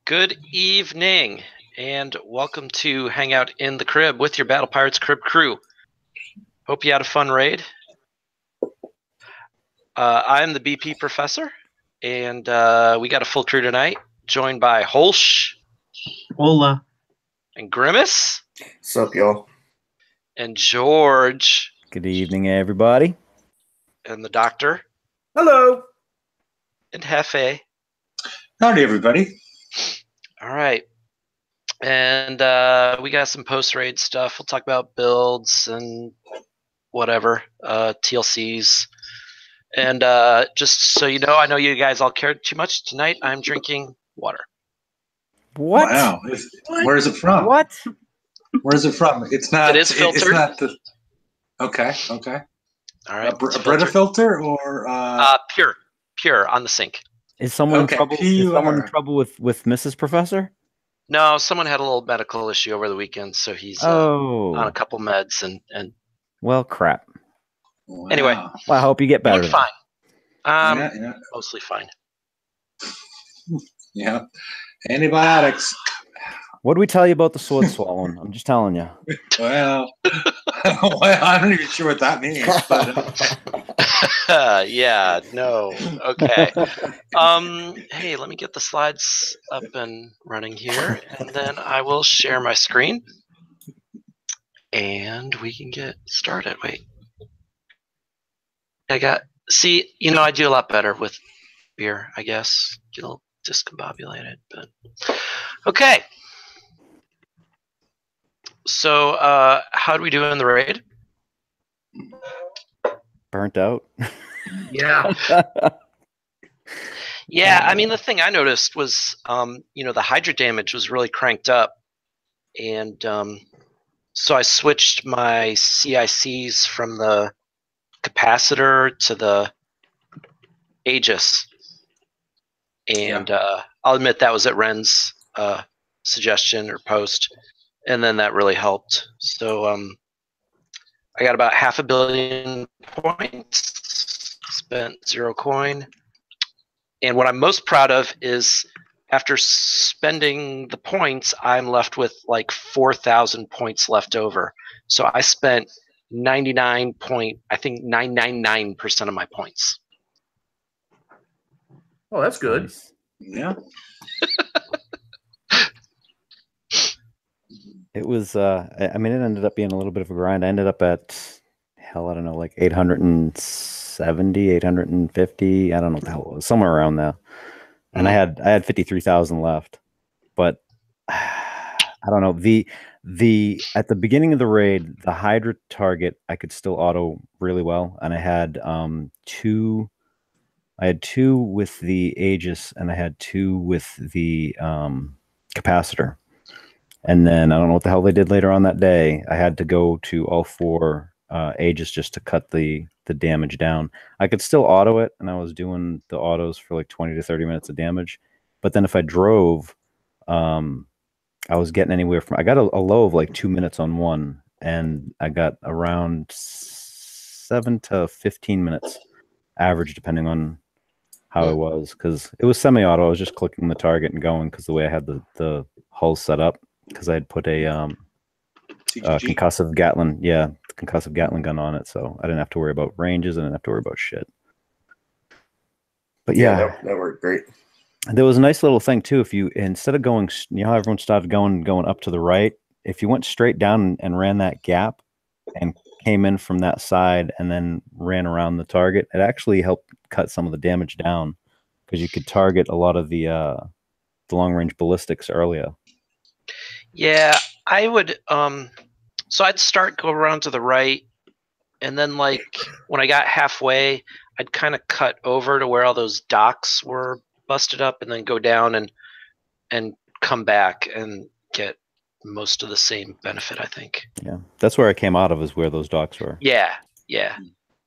Good evening, and welcome to Hang Out in the Crib with your Battle Pirates Crib crew. Hope you had a fun raid. I'm the BP Professor, and we got a full crew tonight, joined by Holsch. Hola. And Grimace. Sup, y'all? And George. Good evening, everybody. And the Doctor. Hello. And Hefe. Howdy, everybody. All right. And we got some post-raid stuff. We'll talk about builds and whatever, TLCs. And just so you know, I know you guys all cared too much. Tonight I'm drinking water. What? Wow. Where is it from? What? Where is it from? It's not. It is filtered. It's not the. Okay. All right. A Brita filter or? Pure on the sink. Is someone in trouble? Is someone in trouble with Mrs. Professor? No, someone had a little medical issue over the weekend, so he's on a couple meds and. Well, crap. Wow. Anyway, well, I hope you get better. I'm fine. Yeah. Mostly fine. Yeah. Antibiotics. What do we tell you about the sword swallowing? I'm just telling you. Well, I'm not even sure what that means. But yeah. No. Okay. Hey, let me get the slides up and running here, and then I will share my screen, and we can get started. Wait. I do a lot better with beer, I guess. Get a little discombobulated, but okay. So, how do we do in the raid? Burnt out. Yeah. Yeah, I mean, the thing I noticed was, the Hydra damage was really cranked up, and so I switched my CICs from the capacitor to the Aegis, and I'll admit that was at Ren's suggestion or post, and then that really helped. So I got about 500 million points, spent 0 coin, and what I'm most proud of is after spending the points, I'm left with like 4,000 points left over. So I spent 999% of my points. Oh, that's good. Nice. yeah. It was. I mean, it ended up being a little bit of a grind. I ended up at I don't know, like 870, 850. I don't know what the hell it was, somewhere around there. And I had 53,000 left, but I don't know. At the beginning of the raid, the Hydra target I could still auto really well, and I had two. I had 2 with the Aegis, and I had 2 with the capacitor. And then I don't know what the hell they did later on that day. I had to go to all 4 Aegis just to cut the damage down. I could still auto it, and I was doing the autos for like 20 to 30 minutes of damage. But then if I drove, I was getting anywhere from... I got a low of like 2 minutes on one, and I got around 7 to 15 minutes average, depending on how it was. Because it was semi-auto. I was just clicking the target and going because the way I had the hull set up. Because I had put a concussive Gatling, concussive Gatling gun on it, so I didn't have to worry about ranges. I didn't have to worry about shit. But yeah, that worked great. There was a nice little thing too. If you, instead of going, how everyone started going up to the right, if you went straight down and ran that gap and came in from that side and then ran around the target, it actually helped cut some of the damage down because you could target a lot of the long range ballistics earlier. Yeah, I would. So I'd go around to the right, and then like when I got halfway, I'd kind of cut over to where all those docks were busted up, and then go down and come back and get most of the same benefit, I think. Yeah, that's where I came out of, is where those docks were. Yeah.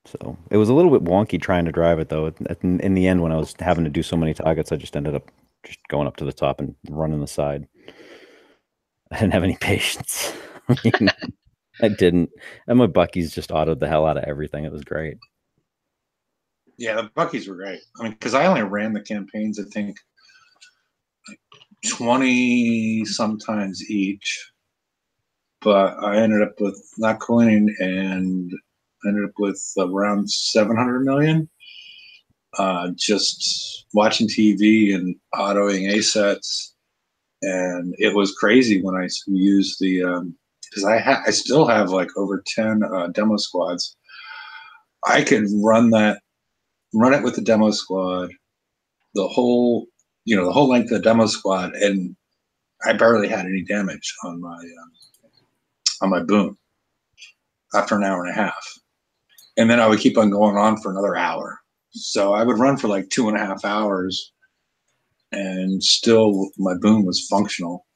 So it was a little bit wonky trying to drive it though. In the end, when I was having to do so many targets, I just ended up just going up to the top and running the side. I didn't have any patience. I didn't. And my Buckies just autoed the hell out of everything. It was great. Yeah, the Buckies were great. I mean, because I only ran the campaigns, I think, like 20 sometimes each, but I ended up with not coining and ended up with around 700 million. Just watching TV and autoing A sets, and it was crazy when I used the because I still have like over 10 demo squads. I could run it with the demo squad, the whole length of the demo squad, and I barely had any damage on my boom after an hour and a half, and then I would keep on going on for another hour. So I would run for like 2.5 hours, and still my boom was functional.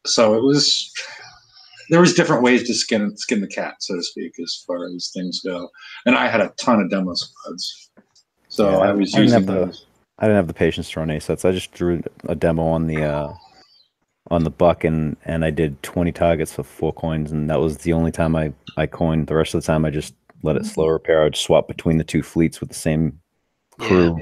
So there was different ways to skin the cat, so to speak, as far as things go. And I had a ton of demo squads, so Yeah, I was using those. I didn't have the patience to run A sets. I just drew a demo on the buck, and I did 20 targets for 4 coins, and that was the only time I coined. The rest of the time I just let it slow repair. I would swap between the 2 fleets with the same crew.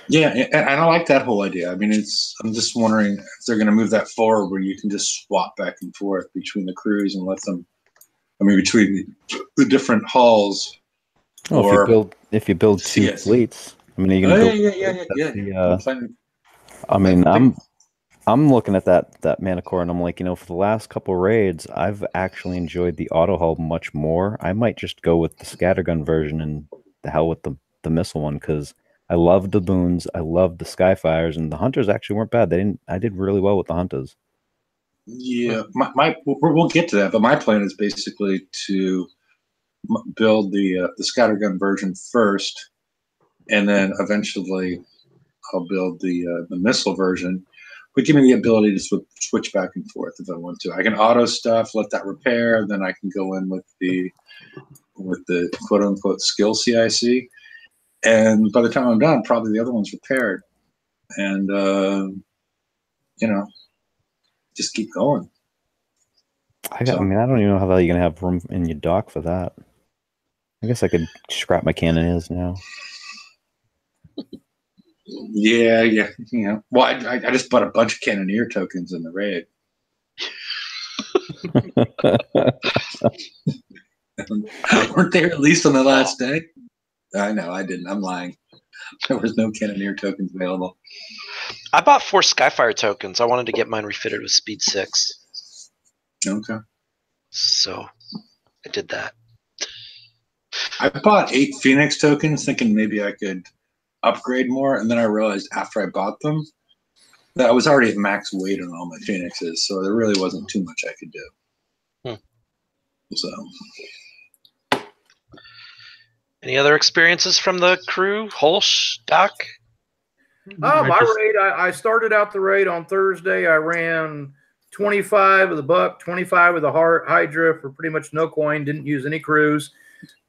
Yeah, and I like that whole idea. I mean, I'm just wondering if they're going to move that forward, where you can just swap back and forth between the crews and let them. I mean, between the different hulls. Oh, or if you build 2 yes. fleets, I mean, you're gonna build. I mean, I'm looking at that Manticore, and I'm like, for the last couple raids, I've actually enjoyed the auto hull much more. I might just go with the scattergun version and the hell with the missile one, because I loved the boons, I loved the Skyfires, and the hunters actually weren't bad. I did really well with the hunters. Yeah, we'll get to that, but my plan is basically to build the scattergun version first, and then eventually I'll build the missile version. But give me the ability to switch back and forth if I want to. I can auto stuff, let that repair, then I can go in with the quote unquote skill CIC, and by the time I'm done, probably the other one's repaired, and just keep going. I mean, I don't even know how you're gonna have room in your dock for that. I guess I could scrap my cannoneers now. Yeah. Well, I just bought a bunch of cannoneer tokens in the raid. Weren't they released on the last day? I know, I didn't. I'm lying. There was no cannoneer tokens available. I bought 4 Skyfire tokens. I wanted to get mine refitted with speed 6. Okay. So I did that. I bought 8 Phoenix tokens thinking maybe I could upgrade more, and then I realized after I bought them that I was already at max weight on all my Phoenixes, so there really wasn't too much I could do. So, any other experiences from the crew? Holsch, Doc? My raid, I started out the raid on Thursday. I ran 25 of the buck, 25 of the Hydra for pretty much no coin, didn't use any crews.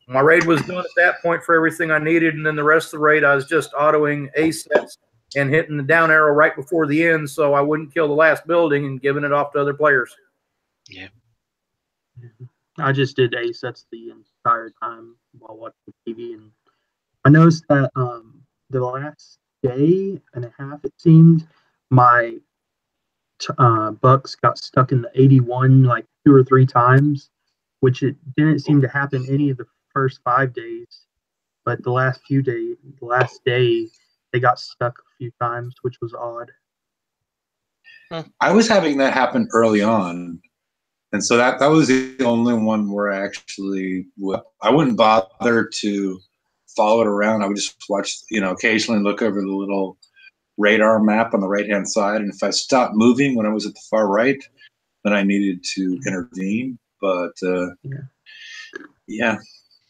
My raid was done at that point for everything I needed, and then the rest of the raid I was just autoing A sets and hitting the down arrow right before the end so I wouldn't kill the last building and giving it off to other players. Yeah. I just did A sets the entire time while watching TV, and I noticed that the last day and a half, it seemed, my bucks got stuck in the 81 like 2 or 3 times, which it didn't seem to happen any of the first 5 days, but the last day they got stuck a few times, which was odd. I was having that happen early on, and so that was the only one where I wouldn't bother to follow it around. I would just watch, occasionally look over the little radar map on the right-hand side, and if I stopped moving when I was at the far right, then I needed to intervene. But yeah.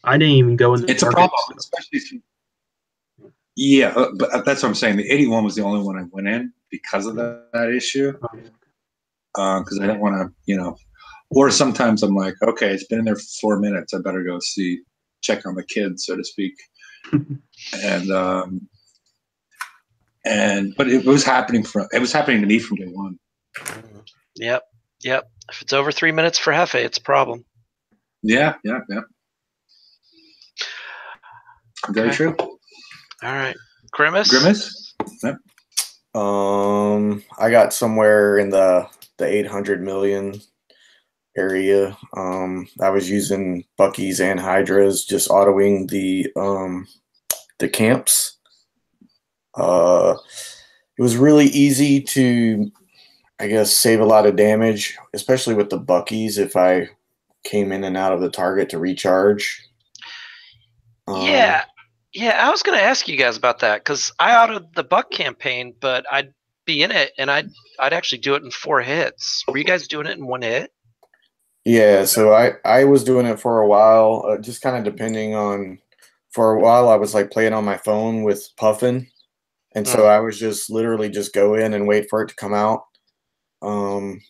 I didn't even go in the It's a problem, especially but that's what I'm saying. The 81 was the only one I went in because of that issue. Because I didn't want to, or sometimes I'm like, okay, it's been in there for 4 minutes. I better go check on the kids, so to speak. But it was happening to me from day one. Yep. If it's over 3 minutes for Hefe, it's a problem. Yeah. Very true. All right. Grimace? Yep. I got somewhere in the 800 million area. I was using Bucky's and Hydras, just autoing the camps. It was really easy to, I guess, save a lot of damage, especially with the Bucky's if I came in and out of the target to recharge. Yeah, I was going to ask you guys about that because I autoed the Buck campaign, but I'd be in it and I'd actually do it in 4 hits. Were you guys doing it in 1 hit? Yeah, so I was doing it for a while, just kind of depending on. For a while, I was like playing on my phone with Puffin, and so I was just literally just go in and wait for it to come out. And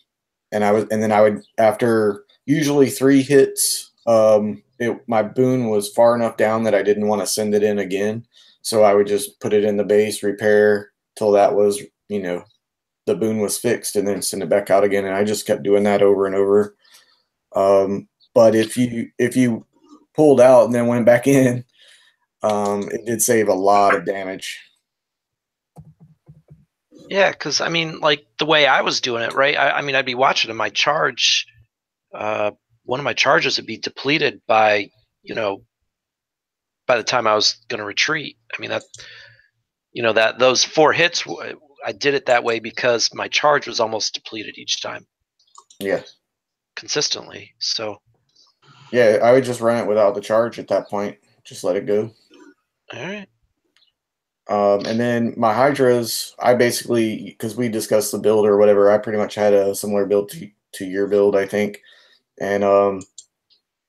then I would, after usually 3 hits, my boon was far enough down that I didn't want to send it in again, so I would just put it in the base, repair till that was, the boon was fixed, and then send it back out again. And I just kept doing that over and over. But if you pulled out and then went back in, it did save a lot of damage. Yeah, because I mean, like the way I was doing it, right? I mean, I'd be watching and my charge, one of my charges would be depleted by the time I was going to retreat. I mean that those 4 hits, I did it that way because my charge was almost depleted each time. Yeah. Consistently. So. Yeah, I would just run it without the charge at that point. Just let it go. All right. And then my Hydras, I basically, because we discussed the build or whatever, I pretty much had a similar build to your build, I think. And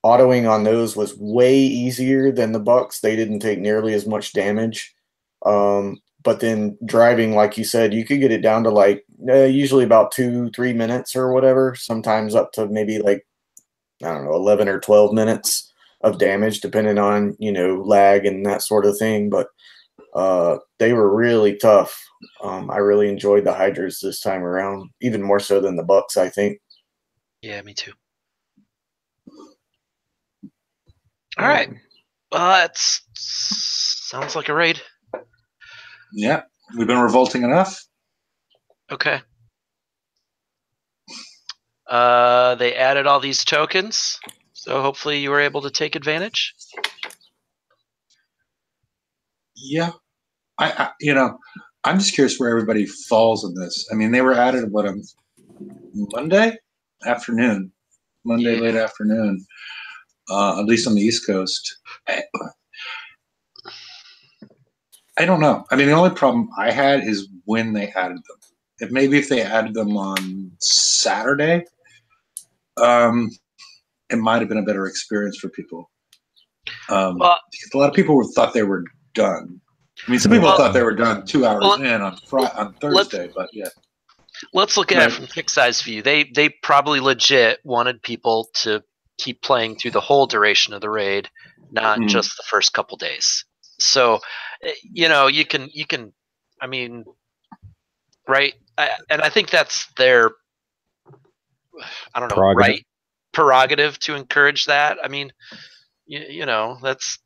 autoing on those was way easier than the Bucks. They didn't take nearly as much damage. But then driving, like you said, you could get it down to like usually about 2-3 minutes or whatever, sometimes up to maybe like, I don't know, 11 or 12 minutes of damage, depending on, lag and that sort of thing. But they were really tough. I really enjoyed the Hydras this time around, even more so than the Bucks, I think. Yeah, me too. All right. Well, that sounds like a raid. Yeah, we've been revolting enough. Okay. They added all these tokens, so hopefully you were able to take advantage. Yeah, I'm just curious where everybody falls in this. I mean, they were added on Monday afternoon, late afternoon, at least on the East Coast. I don't know. I mean, the only problem I had is when they added them. If they added them on Saturday, it might have been a better experience for people. Because a lot of people thought they were done. I mean, some people thought they were done 2 hours in on Thursday, but yeah. Let's look at it from Kicksey's view. They probably legit wanted people to keep playing through the whole duration of the raid, not just the first couple days. So, you can, I mean, right? And I think that's their, I don't know, prerogative to encourage that. I mean, that's.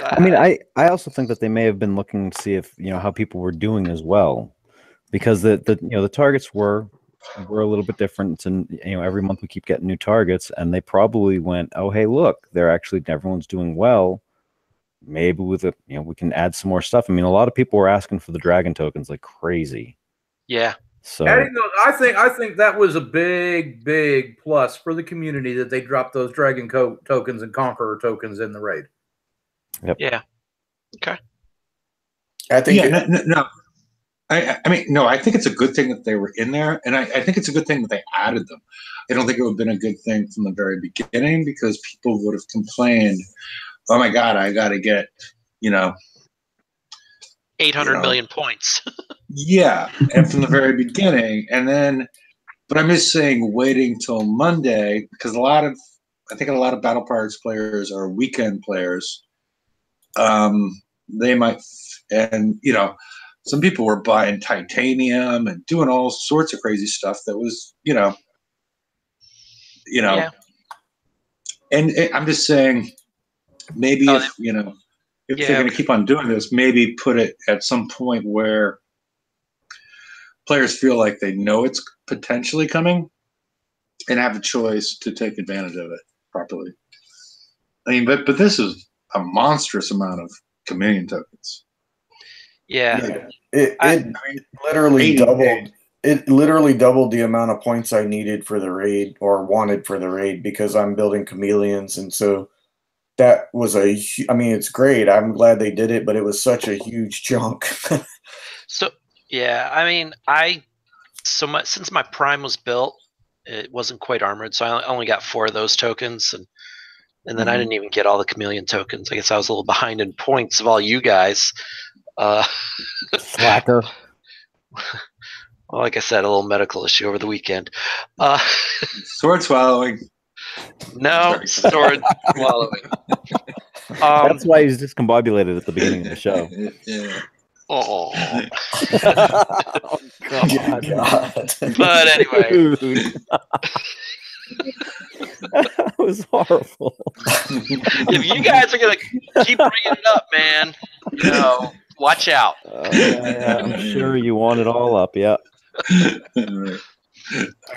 I mean, I also think that they may have been looking to see if how people were doing as well, because the targets were a little bit different, and every month we keep getting new targets, and they probably went, oh hey, look, everyone's doing well. Maybe with it, we can add some more stuff. I mean, a lot of people were asking for the dragon tokens like crazy. Yeah. So I think that was a big plus for the community that they dropped those dragon tokens and conqueror tokens in the raid. Yep. Yeah. Okay. I think I think it's a good thing that they were in there, and I think it's a good thing that they added them. I don't think it would have been a good thing from the very beginning, because people would have complained, oh my God, I got to get, 800 million points. Yeah, and from the very beginning, but I'm just saying, waiting till Monday, because I think a lot of Battle Pirates players are weekend players. They might, and some people were buying titanium and doing all sorts of crazy stuff that was, yeah. And I'm just saying, maybe if they're going to keep on doing this, maybe put it at some point where players feel like they know it's potentially coming and have a choice to take advantage of it properly. I mean, but this is a monstrous amount of Chameleon tokens. Yeah. It literally doubled. It literally doubled the amount of points I needed for the raid or wanted for the raid because I'm building Chameleons, and so that was I mean, it's great. I'm glad they did it, but it was such a huge chunk. So yeah, I mean, since my Prime was built, it wasn't quite armored, so I only got 4 of those tokens, and then I didn't even get all the Chameleon tokens. I guess I was a little behind in points of all you guys. Slacker. Well, like I said, a little medical issue over the weekend. Sword swallowing. No, sword swallowing. That's why he's discombobulated at the beginning of the show. Yeah. Oh. Oh, God. But anyway. Dude. That was horrible. If you guys are going to keep bringing it up, man, watch out. Yeah, I'm sure you want it all up, yeah. All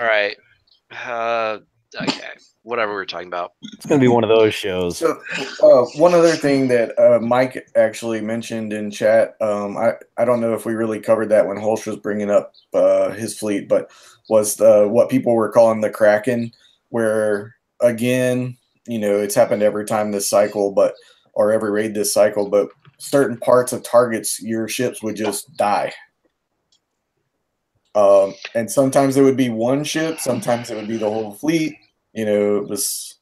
right. Okay. Whatever we were talking about. It's going to be one of those shows. So, one other thing that Mike actually mentioned in chat, I don't know if we really covered that when Holsh was bringing up his fleet, but was what people were calling the Kraken, where, again, it's happened every time this cycle, or every raid this cycle, but certain parts of targets, your ships would just die. And sometimes it would be one ship, sometimes it would be the whole fleet. It was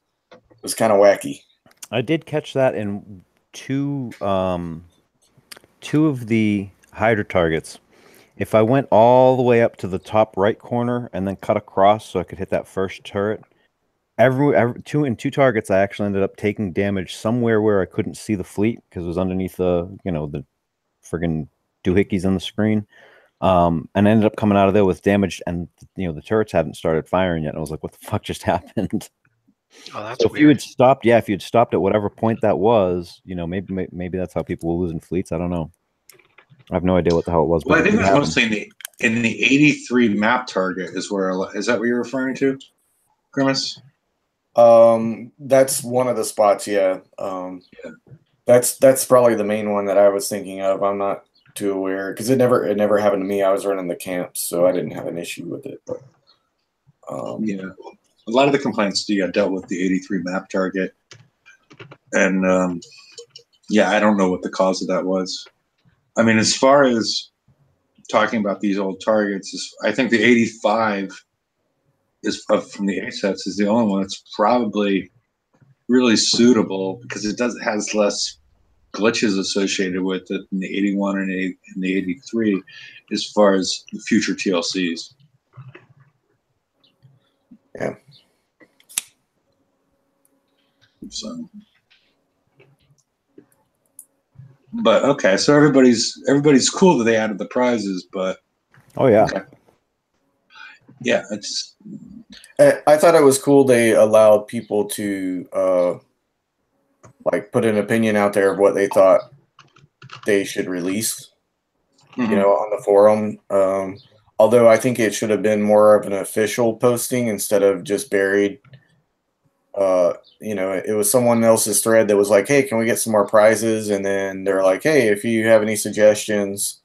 kind of wacky. I did catch that in two of the Hydra targets. If I went all the way up to the top right corner and then cut across so I could hit that first turret, in two targets I actually ended up taking damage somewhere where I couldn't see the fleet because it was underneath the friggin' doohickeys on the screen. And I ended up coming out of there with damage, and the turrets hadn't started firing yet. And I was like, "What the fuck just happened?" Oh, that's so if weird. you had stopped, if you had stopped at whatever point that was, maybe that's how people were losing fleets. I don't know. I have no idea what the hell it was. Well, but I think it was mostly in the 83 map target is that what you're referring to, Grimace? That's one of the spots. Yeah. That's probably the main one that I was thinking of. I'm not too aware because it never happened to me. I was running the camps, so I didn't have an issue with it. But yeah, a lot of the complaints dealt with the 83 map target, and I don't know what the cause of that was. I mean, as far as talking about these old targets, I think the 85 from the ASETs is the only one that's probably really suitable because it has less glitches associated with it in the 81 and the 83 as far as the future TLCs. Yeah. So, but okay, so everybody's cool that they added the prizes, but oh yeah, okay. Yeah, it's. I thought it was cool they allowed people to put an opinion out there of what they thought they should release, on the forum. Although I think it should have been more of an official posting instead of just buried. It was someone else's thread that was like, "Hey, can we get some more prizes?" And then they're like, "Hey, if you have any suggestions,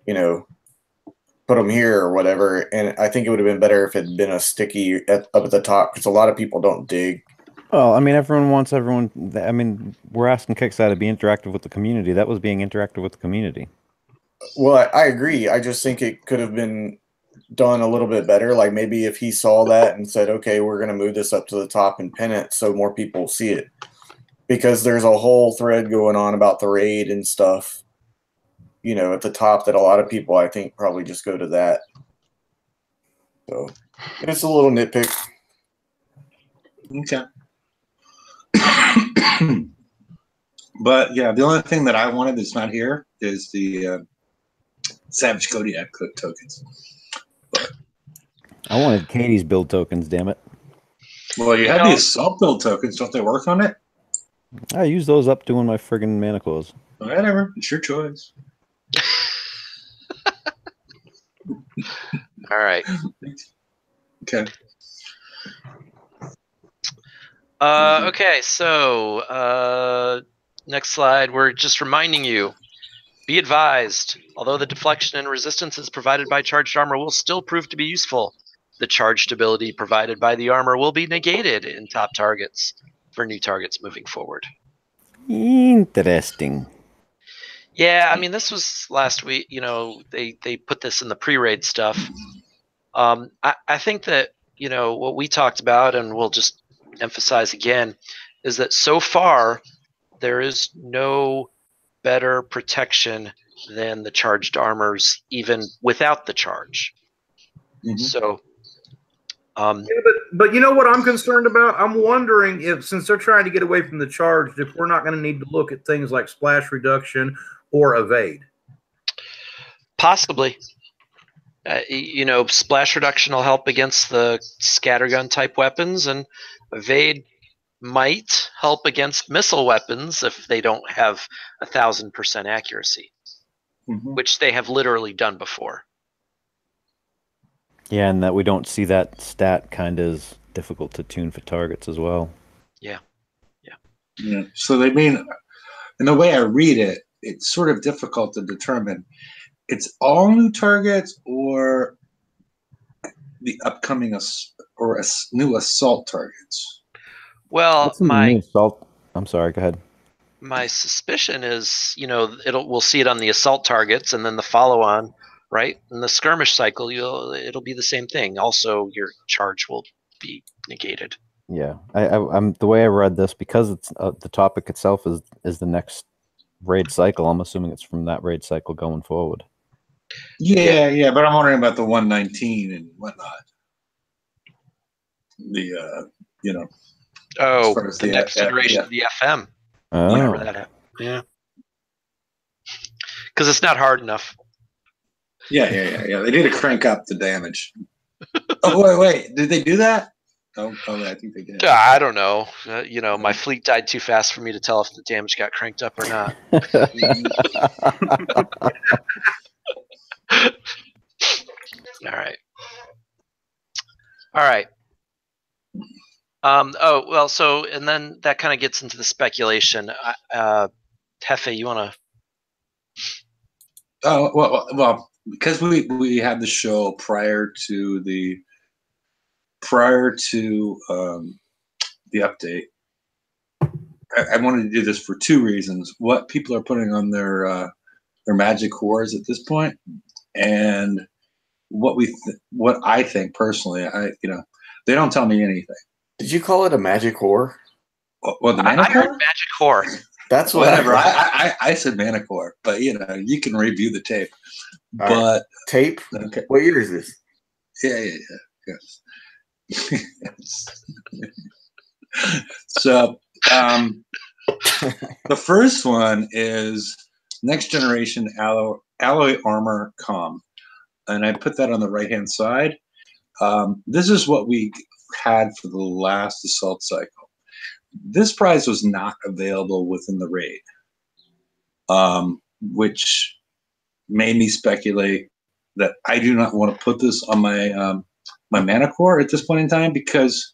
put them here or whatever." And I think it would have been better if it had been a sticky up at the top because a lot of people don't dig. Well, I mean, everyone wants everyone. I mean, we're asking Kickstarter to be interactive with the community. That was being interactive with the community. Well, I agree. I just think it could have been done a little bit better. Like maybe if he saw that and said, "Okay, we're going to move this up to the top and pin it so more people see it," because there's a whole thread going on about the raid and stuff, at the top that a lot of people I think probably just go to that. So it's a little nitpick. Okay. But yeah, the only thing that I wanted that's not here is the Savage Kodiak tokens. But, I wanted Katie's build tokens, damn it. Well, you had the assault build tokens. Don't they work on it? I use those up doing my friggin' Manticores. Whatever. It's your choice. All right. Okay. Okay, so next slide. We're just reminding you, be advised, although the deflection and resistance provided by charged armor will still prove to be useful, the charged ability provided by the armor will be negated in top targets for new targets moving forward. Interesting. Yeah, I mean, this was last week. You know, they put this in the pre-raid stuff. I think that, you know, what we talked about, and we'll just emphasize again, is that so far there is no better protection than the charged armors, even without the charge. So, yeah, but you know what I'm concerned about? I'm wondering if, since they're trying to get away from the charge, if we're not going to need to look at things like splash reduction or evade. Possibly. You know, splash reduction will help against the scattergun type weapons, and evade might help against missile weapons if they don't have 1,000% accuracy, which they have literally done before. Yeah, and that we don't see that stat kind of is difficult to tune for targets as well. Yeah. So they mean, in the way I read it, it's sort of difficult to determine. It's all new targets or the upcoming new assault targets. Well, new assault? I'm sorry. Go ahead. My suspicion is, you know, we'll see it on the assault targets, and then the follow-on, right? In the skirmish cycle, it'll be the same thing. Also, your charge will be negated. Yeah, I'm the way I read this, because it's the topic itself is the next raid cycle. I'm assuming it's from that raid cycle going forward. Yeah, but I'm wondering about the 119 and whatnot. The you know. Oh, the next iteration of the FM. Oh. Whenever that happens. Yeah. Because it's not hard enough. Yeah. They need to crank up the damage. Oh wait, did they do that? Oh, I think they did. I don't know. You know, my fleet died too fast for me to tell if the damage got cranked up or not. All right. Oh, well, so, and then that kind of gets into the speculation. Hefe, you want to? Oh, well, because we had the show prior to the update. I wanted to do this for two reasons: what people are putting on their magic cores at this point, and what I think personally. They don't tell me anything. Did you call it a magic core? Well, the Manticore? I heard magic core. That's whatever. I said Manticore, but you can review the tape. All but right. Tape? Okay. What year is this? Yeah. So the first one is next generation alloy armor comm, and I put that on the right hand side. This is what we had for the last assault cycle. This prize was not available within the raid, which made me speculate that I do not want to put this on my my Manticore at this point in time, because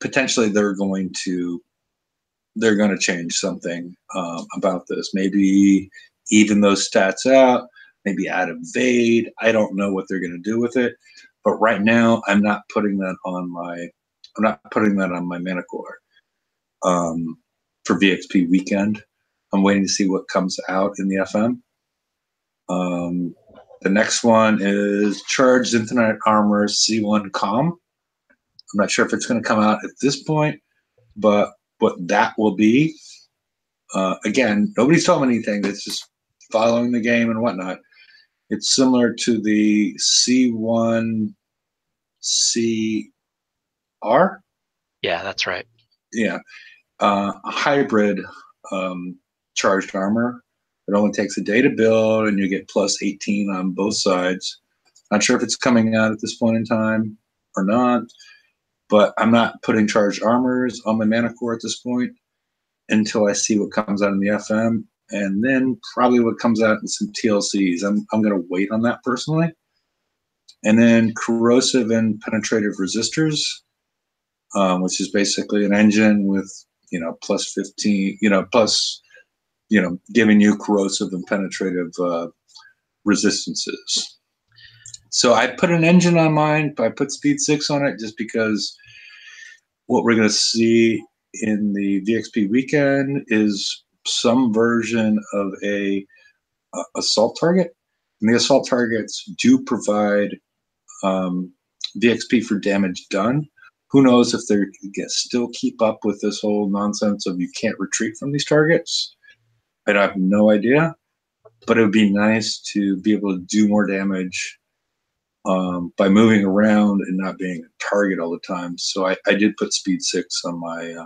potentially they're going to change something about this. Maybe even those stats out, maybe add evade. I don't know what they're going to do with it, but right now I'm not putting that on my Manticore for VXP weekend. I'm waiting to see what comes out in the FM. The next one is Charged Infinite Armor C1 Comm. I'm not sure if it's going to come out at this point, but what that will be, again, nobody's told me anything. It's just following the game and whatnot. It's similar to the C1 CR. Yeah, that's right. Yeah, a hybrid charged armor. It only takes a day to build, and you get plus 18 on both sides. Not sure if it's coming out at this point in time or not, but I'm not putting charged armors on my Manticore at this point until I see what comes out in the FM, and then probably what comes out in some TLCs. I'm going to wait on that personally, And then corrosive and penetrative resistors, which is basically an engine with, plus 15, plus, giving you corrosive and penetrative resistances. So I put an engine on mine, but I put speed 6 on it just because what we're going to see in the VXP weekend is some version of a assault target. And the assault targets do provide VXP for damage done. Who knows if they're still keep up with this whole nonsense of you can't retreat from these targets. I have no idea, but it would be nice to be able to do more damage by moving around and not being a target all the time. So I did put speed 6 on my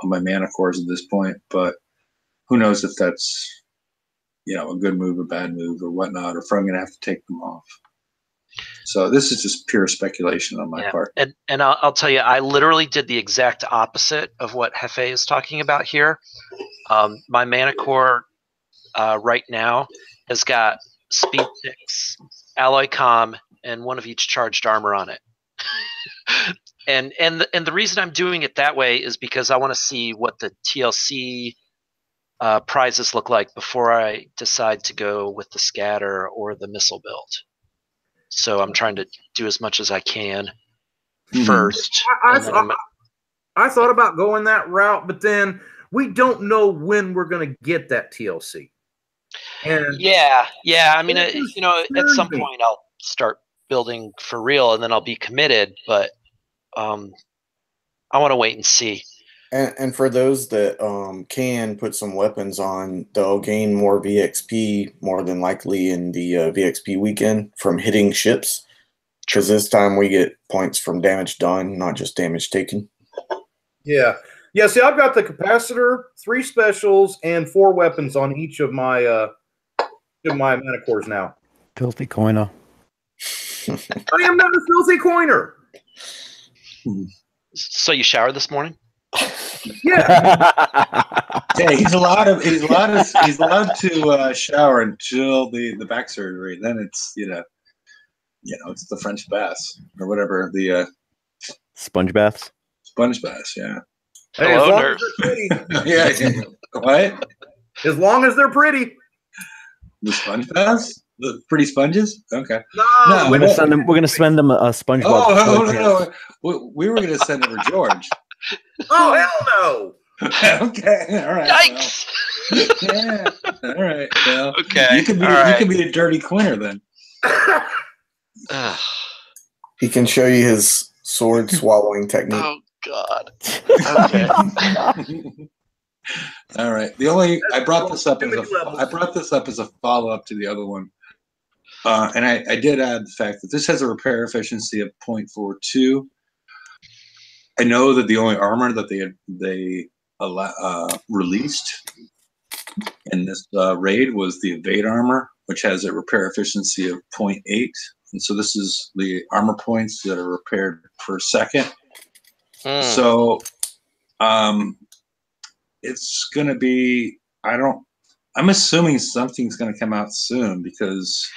Manticores at this point, but who knows if that's a good move or bad move or whatnot, or if I'm going to have to take them off. So this is just pure speculation on my part. And I'll tell you, I literally did the exact opposite of what Hefe is talking about here. My Manticore right now has got speed 6, alloy comm, and 1 of each charged armor on it. and the reason I'm doing it that way is because I want to see what the TLC prizes look like before I decide to go with the scatter or the missile build. So I'm trying to do as much as I can first. I thought about going that route, but then we don't know when we're going to get that TLC. And yeah. I mean, at some point I'll start building for real, and then I'll be committed. But I want to wait and see. And for those that can put some weapons on, they'll gain more VXP more than likely in the VXP weekend from hitting ships. Because this time we get points from damage done, not just damage taken. Yeah. See, I've got the capacitor, 3 specials, and 4 weapons on each of my Manticores now. Filthy coiner. I am not a filthy coiner. So you showered this morning? Yeah. Yeah, he's allowed to shower until the back surgery. Then it's it's the French baths or whatever, the sponge baths. Sponge baths, yeah. Hey, as long as they're pretty. Yeah. What? As long as they're pretty. The sponge baths? The pretty sponges? Okay. No, we're gonna send them. We're gonna send them a SpongeBob. Oh no! We were gonna send them to George. Oh hell no! Okay, all right. Yikes! Well, yeah, all right. Well, okay, you can be a dirty quinter then. He can show you his sword swallowing technique. Oh God. Okay. All right. I brought this up as a follow up to the other one, and I did add the fact that this has a repair efficiency of 0.42. I know that the only armor that they released in this raid was the evade armor, which has a repair efficiency of 0.8. And so this is the armor points that are repaired per second. So it's going to be, I'm assuming something's going to come out soon because.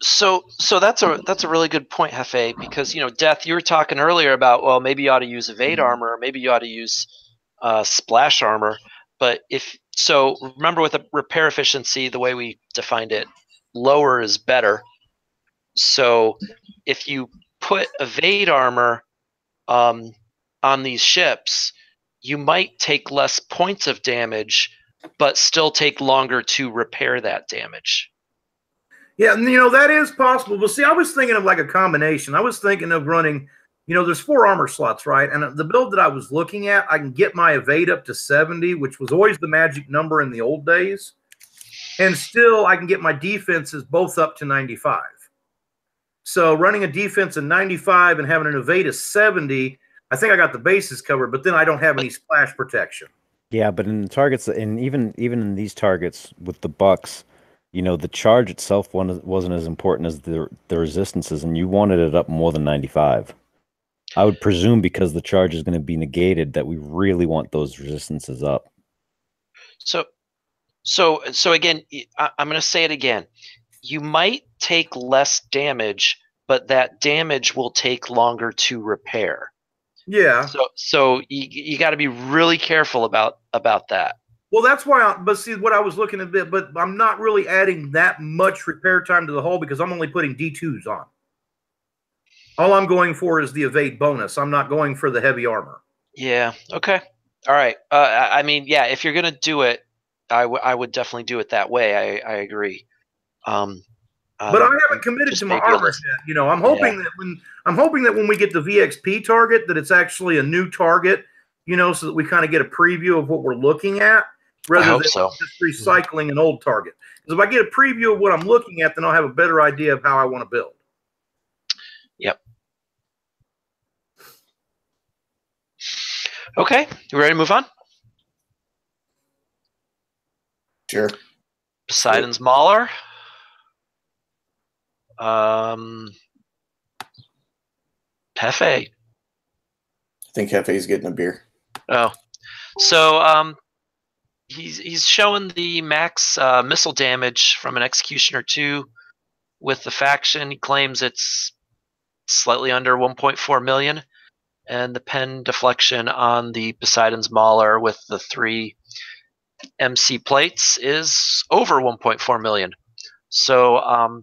So that's a really good point, Hefe, because Death, you were talking earlier about, well, maybe you ought to use evade armor, or maybe you ought to use splash armor. But remember with the repair efficiency, the way we defined it, lower is better. So if you put evade armor on these ships, you might take less points of damage, but still take longer to repair that damage. Yeah, that is possible. But see, I was thinking of like a combination. I was thinking of running, there's 4 armor slots, right? And the build that I was looking at, I can get my evade up to 70, which was always the magic number in the old days. And still, I can get my defenses both up to 95. So running a defense of 95 and having an evade of 70, I think I got the bases covered, but then I don't have any splash protection. Yeah, but in the targets, and even in these targets with the Bucks, the charge itself wasn't as important as the resistances, and you wanted it up more than 95. I would presume because the charge is going to be negated that we really want those resistances up. So again, I'm going to say it again. you might take less damage, but that damage will take longer to repair. Yeah. So you got to be really careful about that. Well, that's why. But see, what I was looking at, but I'm not really adding that much repair time to the hull because I'm only putting D2s on. All I'm going for is the evade bonus. I'm not going for the heavy armor. Yeah. Okay. All right. I mean, yeah. If you're gonna do it, I would definitely do it that way. I agree. But I haven't committed to my armor yet. You know, I'm hoping that when we get the VXP target, that it's actually a new target. You know, so that we kind of get a preview of what we're looking at, rather than just recycling an old target. Because if I get a preview of what I'm looking at, then I'll have a better idea of how I want to build. Yep. Okay, you ready to move on? Sure. Poseidon's Mauler. Hefe. I think Hefe's getting a beer. Oh, so he's showing the max missile damage from an Executioner 2 with the faction. He claims it's slightly under 1.4 million, and the pen deflection on the Poseidon's Mauler with the 3 MC plates is over 1.4 million. So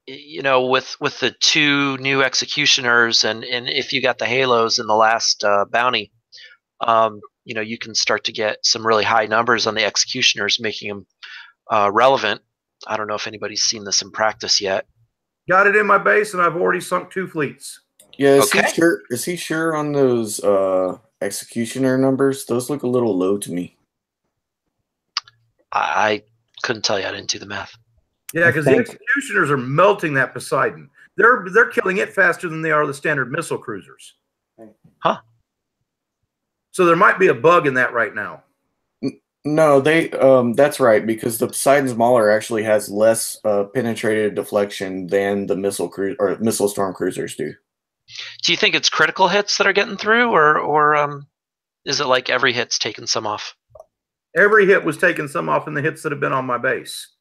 you know, with the 2 new Executioners, and if you got the Halos in the last bounty, you know, you can start to get some really high numbers on the Executioners, making them relevant. I don't know if anybody's seen this in practice yet. Got it in my base, and I've already sunk 2 fleets. Yeah, is he sure on those Executioner numbers? Those look a little low to me. I couldn't tell you. I didn't do the math. Yeah, because the Executioners are melting that Poseidon. They're killing it faster than they are the standard missile cruisers. Huh. So there might be a bug in that right now. No, that's right, because the Poseidon's Mauler actually has less penetrated deflection than the missile storm cruisers do. Do you think it's critical hits that are getting through, or is it like every hit's taken some off? Every hit was taking some off in the hits that have been on my base.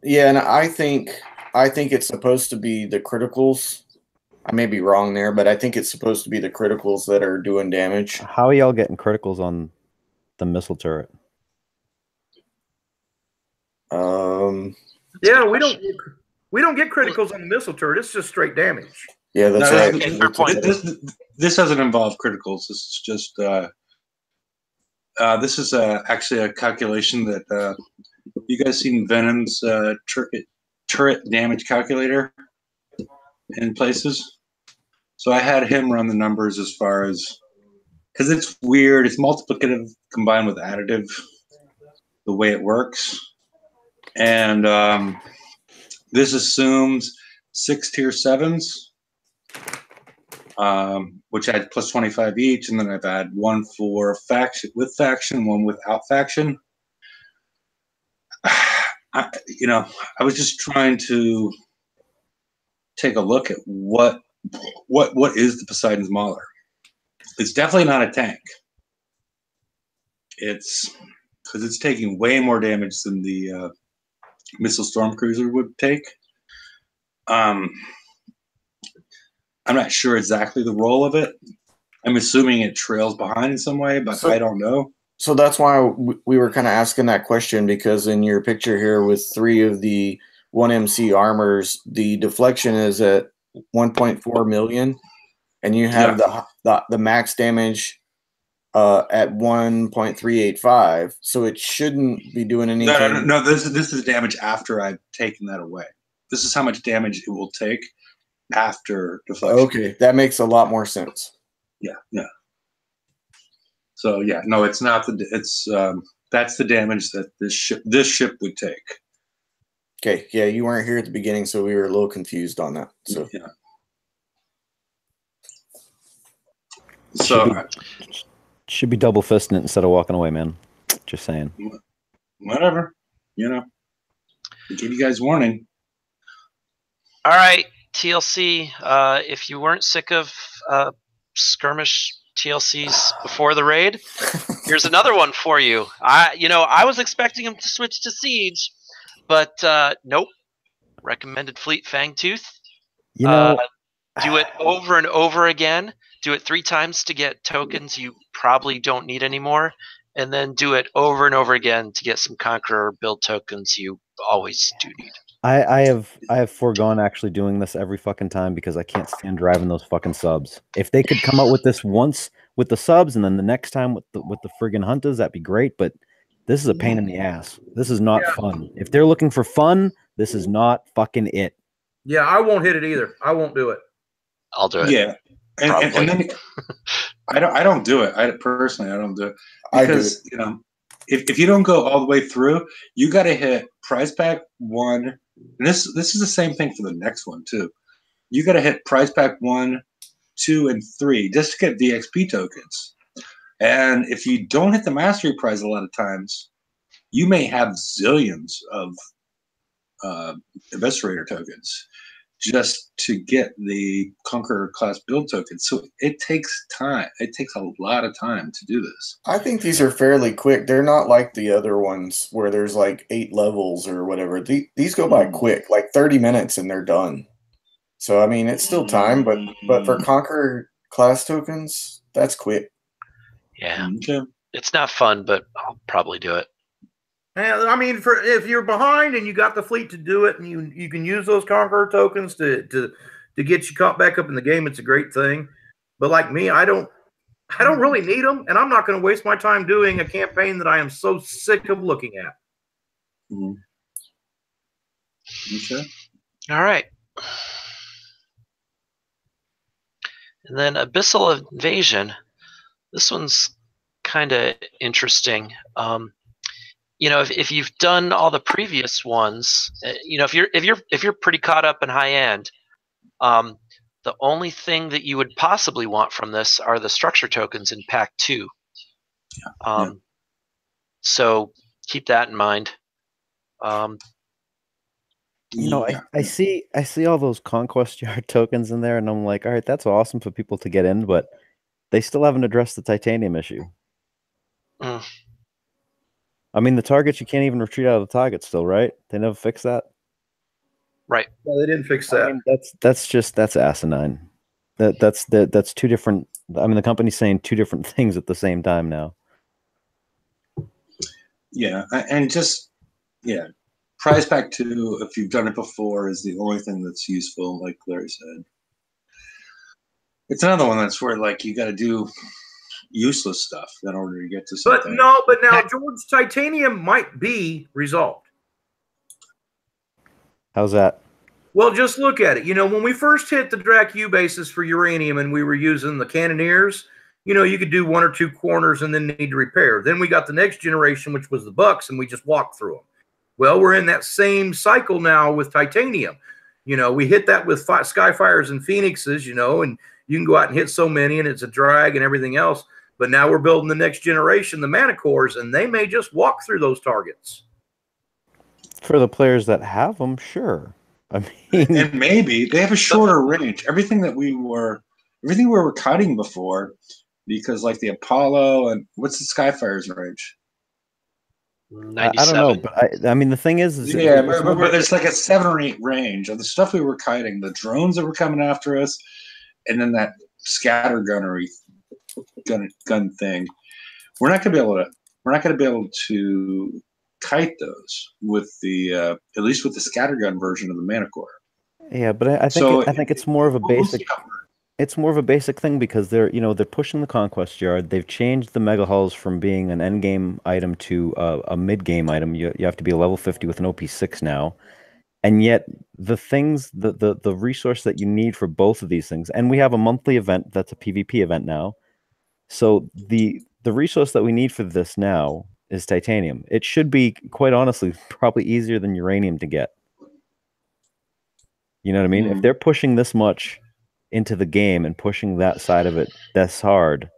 Yeah, and I think it's supposed to be the criticals. I may be wrong there, but I think it's supposed to be the criticals that are doing damage. How are y'all getting criticals on the missile turret? Yeah, we don't get criticals on the missile turret. It's just straight damage. Yeah, that's right. Okay, fair point. This doesn't involve criticals. This is just this is actually a calculation that you guys seen Venom's turret damage calculator in places. So I had him run the numbers as far as, because it's weird. It's multiplicative combined with additive, the way it works. And this assumes 6 tier 7s, which I had plus 25 each, and then I've had 1 for faction with faction, 1 without faction. I was just trying to take a look at what is the Poseidon's Mauler. It's definitely not a tank. It's because it's taking way more damage than the missile storm cruiser would take. I'm not sure exactly the role of it. I'm assuming it trails behind in some way, but I don't know. So that's why we were kind of asking that question, because in your picture here with 3 of the 1MC armors, the deflection is at 1.4 million, and you have the max damage at 1.385. So it shouldn't be doing anything. No. This is damage after I've taken that away. This is how much damage it will take after deflection. Okay, that makes a lot more sense. Yeah. So yeah, no, it's not that's the damage that this ship would take. Okay, yeah, you weren't here at the beginning, so we were a little confused on that. So yeah. So should be double fisting it instead of walking away, man. Just saying. Whatever, I give you guys warning. All right, TLC. If you weren't sick of skirmish TLCs before the raid, Here's another one for you. I was expecting him to switch to Siege, but nope. Recommended Fleet Fangtooth. Do it over and over again. Do it 3 times to get tokens you probably don't need anymore, and then do it over and over again to get some Conqueror build tokens you always do need. I have foregone actually doing this every fucking time because I can't stand driving those fucking subs. If they could come out with this once with the subs and then the next time with the friggin' hunters, that'd be great. But this is a pain in the ass. This is not fun. If they're looking for fun, this is not fucking it. Yeah, I won't hit it either. I won't do it. I'll do it. Yeah, and then I don't do it. I personally don't do it because if you don't go all the way through, you got to hit prize pack 1. And this is the same thing for the next one too. You got to hit prize pack 1, 2, and 3 just to get VXP tokens. And if you don't hit the mastery prize a lot of times, you may have zillions of Eviscerator tokens just to get the Conqueror class build tokens. So it takes time. It takes a lot of time to do this. I think these are fairly quick. They're not like the other ones where there's like 8 levels or whatever. These go by quick, like 30 minutes and they're done. So, I mean, it's still time, but for Conqueror class tokens, that's quick. Yeah. Okay. It's not fun, but I'll probably do it. And I mean, if you're behind and you got the fleet to do it, and you can use those Conqueror tokens to get you caught back up in the game, it's a great thing. But like me, I don't really need them, and I'm not going to waste my time doing a campaign that I am so sick of looking at. Mm-hmm. Okay. All right. And then Abyssal Invasion. This one's kind of interesting. If you've done all the previous ones, if you're pretty caught up in high end, the only thing that you would possibly want from this are the structure tokens in pack 2. So keep that in mind. I see all those conquest yard tokens in there, and I'm like, all right, that's awesome for people to get in, but they still haven't addressed the titanium issue. I mean, the targets, you can't even retreat out of the target still, right? They never fixed that. Right. No, they didn't fix that. I mean, that's asinine. That's 2 different. I mean, the company's saying 2 different things at the same time now. Yeah, and prize pack 2, if you've done it before, is the only thing that's useful, like Larry said. It's another one that's where like you got to do useless stuff in order to get to something. But now George, titanium might be resolved. How's that? Well, just look at it. When we first hit the Drac U bases for uranium and we were using the cannoneers, you could do 1 or 2 corners and then need to repair. Then we got the next generation, which was the Bucks, and we just walked through them. Well, we're in that same cycle now with titanium. We hit that with Skyfires and Phoenixes, and you can go out and hit so many, and it's a drag and everything else. But now we're building the next generation, the Manticores, and they may just walk through those targets. For the players that have them, sure. I mean, and maybe they have a shorter range. Everything we were cutting before, because like the Apollo and what's the Skyfire's range? 97. I don't know, but I mean, the thing is but there's like a 7 or 8 range of the stuff we were kiting, the drones that were coming after us, and then that scatter gunnery gun thing. We're not going to be able to kite those with the at least with the scattergun version of the Manticore. Yeah, but I think it's more of a basic. It's more of a basic thing because they're pushing the conquest yard. They've changed the mega hulls from being an end game item to a mid game item. You have to be a level 50 with an OP6 now, and yet the things the resource that you need for both of these things, and we have a monthly event that's a PvP event now. So the resource that we need for this now is titanium. It should be, quite honestly, probably easier than uranium to get. You know what I mean? If they're pushing this much into the game and pushing that side of it this hard,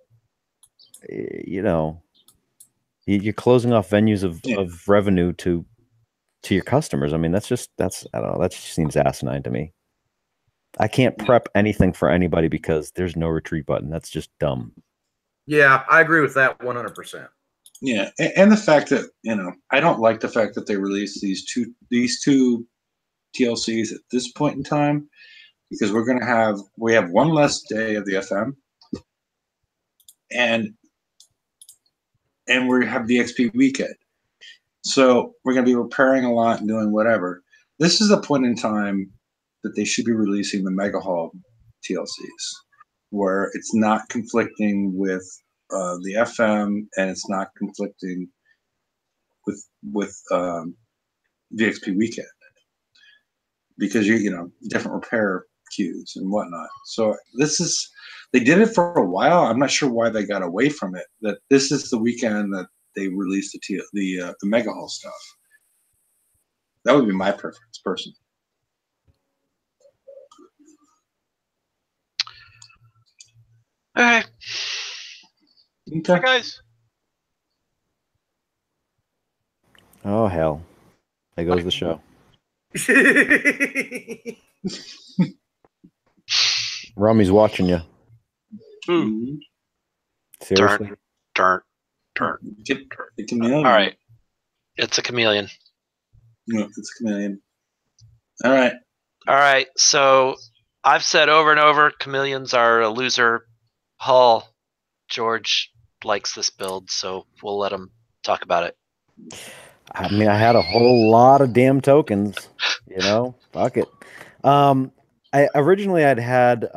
you're closing off venues of revenue to your customers. I mean, I don't know, that just seems asinine to me. I can't prep anything for anybody because there's no retreat button. That's just dumb. Yeah, I agree with that 100%. Yeah, and the fact that I don't like the fact that they released these two TLCs at this point in time, because we have one less day of the FM, and we have the XP weekend, so we're going to be repairing a lot and doing whatever. This is a point in time that they should be releasing the Mega Hall TLCs, where it's not conflicting with the FM, and it's not conflicting with VXP weekend, because different repair queues and whatnot. So they did it for a while. I'm not sure why they got away from it. That this is the weekend that they released the Mega Hall stuff. That would be my preference, personally. Okay. Okay. Hey guys. Oh hell! There goes the show. Rummy's watching you. Mm-hmm. Seriously? Turn. The chameleon. All right. It's a chameleon. No, it's a chameleon. All right. So I've said over and over, chameleons are a loser. Hull, George likes this build, so we'll let him talk about it. I mean, I had a whole lot of damn tokens. Fuck it. I originally I'd had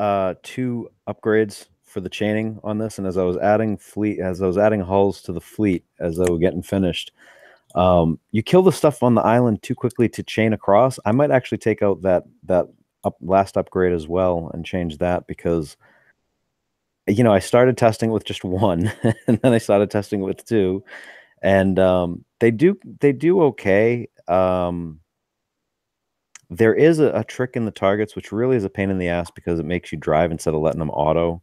2 upgrades for the chaining on this, and as I was adding hulls to the fleet as they were getting finished, you kill the stuff on the island too quickly to chain across. I might actually take out that last upgrade as well and change that, because I started testing with just 1, and then I started testing with 2, and they do okay. There is a trick in the targets, which really is a pain in the ass, because it makes you drive instead of letting them auto,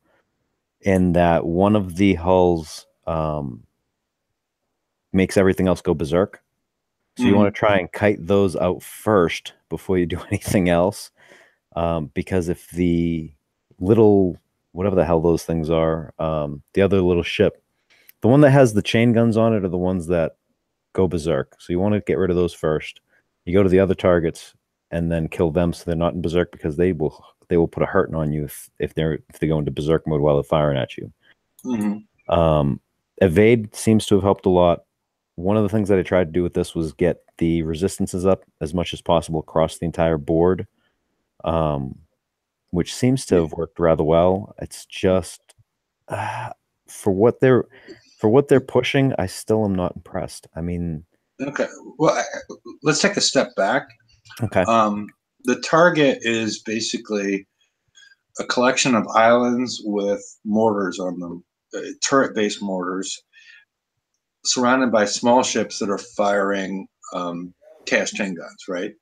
in that one of the hulls makes everything else go berserk. So you want to try and kite those out first before you do anything else, because if the little, whatever the hell those things are, the other little ship, the one that has the chain guns on it, are the ones that go berserk. So you want to get rid of those first. You go to the other targets and then kill them, so they're not in berserk, because they will put a hurting on you if they go into berserk mode while they're firing at you. Evade seems to have helped a lot. One of the things that I tried to do with this was get the resistances up as much as possible across the entire board, which seems to have worked rather well. It's just for what they're pushing, I still am not impressed. I mean, okay. Well, let's take a step back. Okay. The target is basically a collection of islands with mortars on them, turret-based mortars, surrounded by small ships that are firing chaos chain guns, right?